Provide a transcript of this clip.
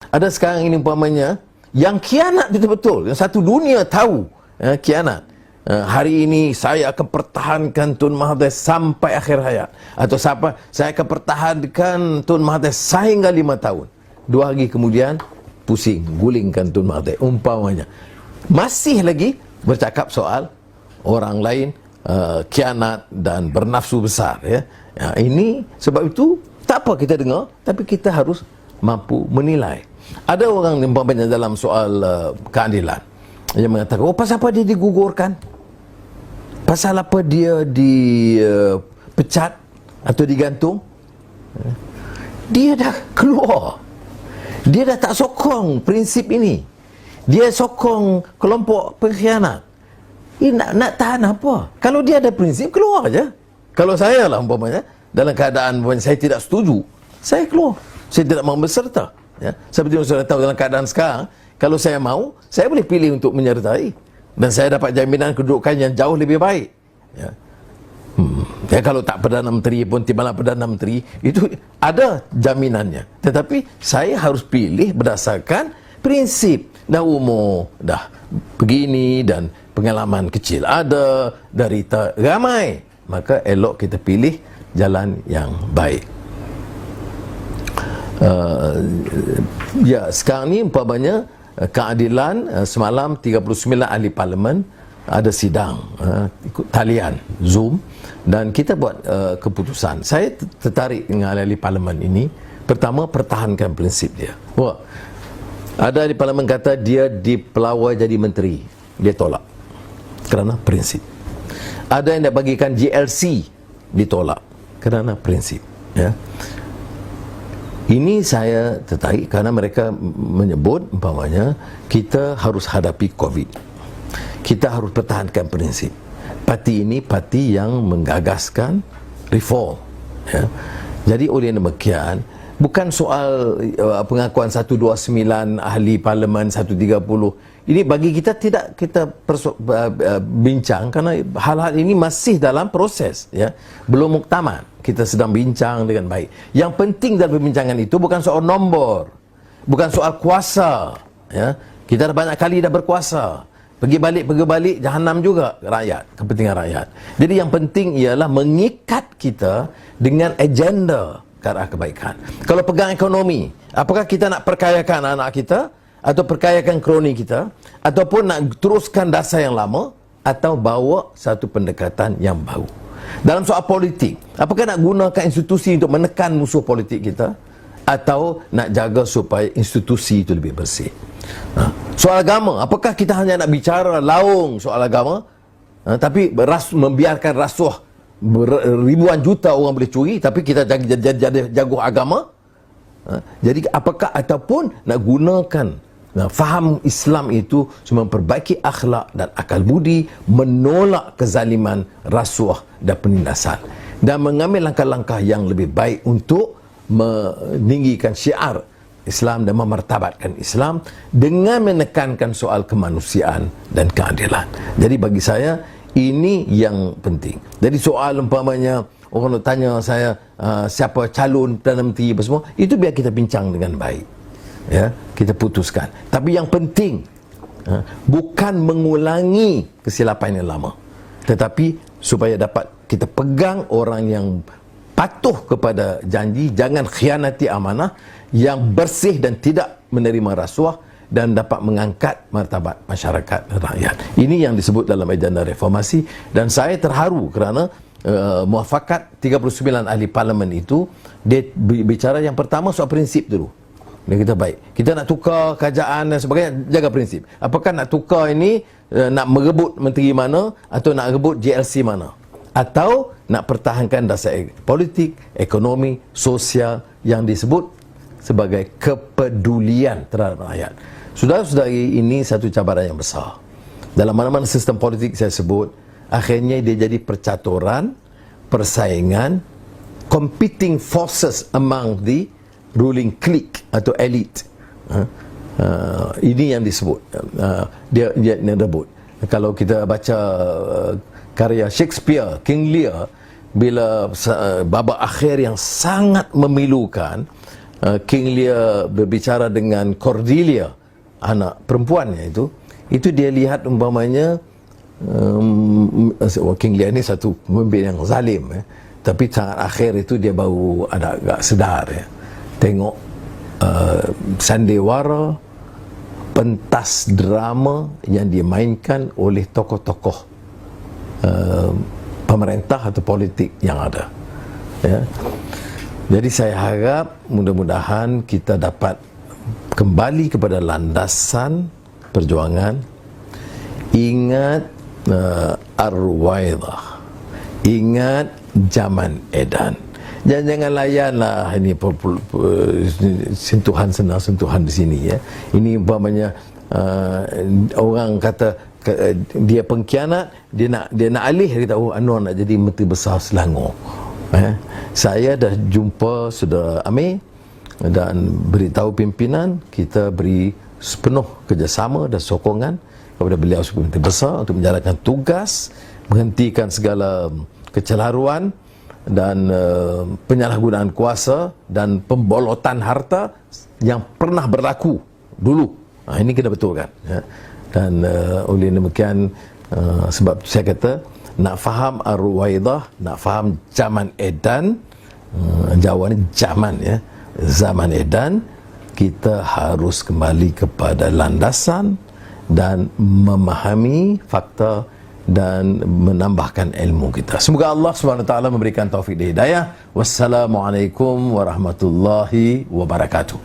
Ada sekarang ini umpamanya yang khianat betul-betul, yang satu dunia tahu khianat. Hari ini saya akan pertahankan Tun Mahathir sampai akhir hayat, atau saya akan pertahankan Tun Mahathir sehingga 5 tahun. 2 hari kemudian pusing, gulingkan Tun Mahathir umpamanya. Masih lagi bercakap soal orang lain khianat dan bernafsu besar, ya. Ini sebab itu tak apa kita dengar, tapi kita harus mampu menilai. Ada orang yang umpamanya dalam soal keadilan yang mengatakan, oh pasal apa dia digugurkan, pasal apa dia dipecat atau digantung. Dia dah keluar, dia dah tak sokong prinsip ini, dia sokong kelompok pengkhianat. Ini nak tahan apa? Kalau dia ada prinsip, keluar aja. Kalau saya lah umpamanya dalam keadaan saya tidak setuju, saya keluar, saya tidak mau berserta, ya. Seperti yang sudah tahu dalam keadaan sekarang, kalau saya mau, saya boleh pilih untuk menyertai dan saya dapat jaminan kedudukan yang jauh lebih baik, ya. Ya, kalau tak Perdana Menteri pun timbalan Perdana Menteri itu ada jaminannya, tetapi saya harus pilih berdasarkan prinsip. Dah umur dah begini dan pengalaman kecil ada, derita ramai, maka elok kita pilih jalan yang baik. Ya, sekarang ni umpamanya keadilan, semalam 39 ahli parlimen ada sidang ikut talian Zoom dan kita buat keputusan. Saya tertarik dengan ahli parlimen ini. Pertama, pertahankan prinsip dia. Ada ahli parlimen kata dia dipelawai jadi menteri, dia tolak kerana prinsip. Ada yang nak bagikan GLC, ditolak kerana prinsip, ya. Ini saya tertarik kerana mereka menyebut umpamanya kita harus hadapi COVID, kita harus pertahankan prinsip. Parti ini parti yang menggagaskan reform, ya. Jadi oleh demikian, bukan soal pengakuan 129 ahli parlimen 130. Ini bagi kita tidak kita bincang kerana hal-hal ini masih dalam proses, ya. Belum muktamad. Kita sedang bincang dengan baik. Yang penting dalam perbincangan itu bukan soal nombor, bukan soal kuasa, ya. Kita dah banyak kali dah berkuasa. Pergi balik jahanam juga rakyat, kepentingan rakyat. Jadi yang penting ialah mengikat kita dengan agenda ke arah kebaikan. Kalau pegang ekonomi, apakah kita nak perkayakan anak kita atau perkayakan kroni kita, ataupun nak teruskan dasar yang lama atau bawa satu pendekatan yang baru. Dalam soal politik, apakah nak gunakan institusi untuk menekan musuh politik kita atau nak jaga supaya institusi itu lebih bersih. Soal agama, apakah kita hanya nak bicara laung soal agama, tapi membiarkan rasuah ribuan juta orang boleh curi, tapi kita jadi jago agama. Jadi apakah ataupun nak gunakan faham Islam itu cuma memperbaiki akhlak dan akal budi, menolak kezaliman, rasuah dan penindasan, dan mengambil langkah-langkah yang lebih baik untuk meninggikan syiar Islam dan memartabatkan Islam dengan menekankan soal kemanusiaan dan keadilan. Jadi bagi saya ini yang penting. Jadi soal umpamanya orang nak tanya saya siapa calon Perdana Menteri apa semua, itu biar kita bincang dengan baik, ya, kita putuskan. Tapi yang penting bukan mengulangi kesilapan yang lama, tetapi supaya dapat kita pegang orang yang patuh kepada janji, jangan khianati amanah, yang bersih dan tidak menerima rasuah, dan dapat mengangkat martabat masyarakat rakyat. Ini yang disebut dalam agenda reformasi, dan saya terharu kerana muafakat 39 ahli parlimen itu dia bicara yang pertama soal prinsip dulu. Dan kita baik, kita nak tukar kerajaan dan sebagainya, jaga prinsip. Apakah nak tukar ini nak merebut menteri mana atau nak rebut GLC mana, atau nak pertahankan dasar politik, ekonomi, sosial yang disebut sebagai kepedulian terhadap rakyat. Saudara-saudari, ini satu cabaran yang besar. Dalam mana-mana sistem politik saya sebut, akhirnya dia jadi percaturan, persaingan, competing forces among the ruling clique atau elite. Ini yang disebut dia rebut. Kalau kita baca karya Shakespeare, King Lear, bila babak akhir yang sangat memilukan, King Lear berbicara dengan Cordelia, anak perempuannya itu dia lihat umpamanya King Lear ni satu pemimpin yang zalim, tapi saat akhir itu dia baru ada agak sedar, tengok sandiwara, pentas drama yang dimainkan oleh tokoh-tokoh pemerintah atau politik yang ada, ya. Jadi saya harap mudah-mudahan kita dapat kembali kepada landasan perjuangan. Ingat Ar-Ruwaidah, ingat zaman edan. Jangan layanlah ini sentuhan sentuhan di sini, ya. Ini umpamanya orang kata dia pengkhianat, dia nak alih, dia kata Anwar nak jadi Menteri Besar Selangor. Saya dah jumpa Saudara Amir dan beritahu pimpinan, kita beri sepenuh kerjasama dan sokongan kepada beliau sebagai Menteri Besar untuk menjalankan tugas, menghentikan segala kecelaruan dan penyalahgunaan kuasa dan pembolotan harta yang pernah berlaku dulu. Ini kena betulkan, ya. Dan oleh demikian, sebab saya kata nak faham Ar-Ruwaidah, nak faham zaman edan, Jawa ni zaman, ya, zaman edan, kita harus kembali kepada landasan dan memahami fakta dan menambahkan ilmu kita. Semoga Allah SWT memberikan taufik dan hidayah. Wassalamualaikum warahmatullahi wabarakatuh.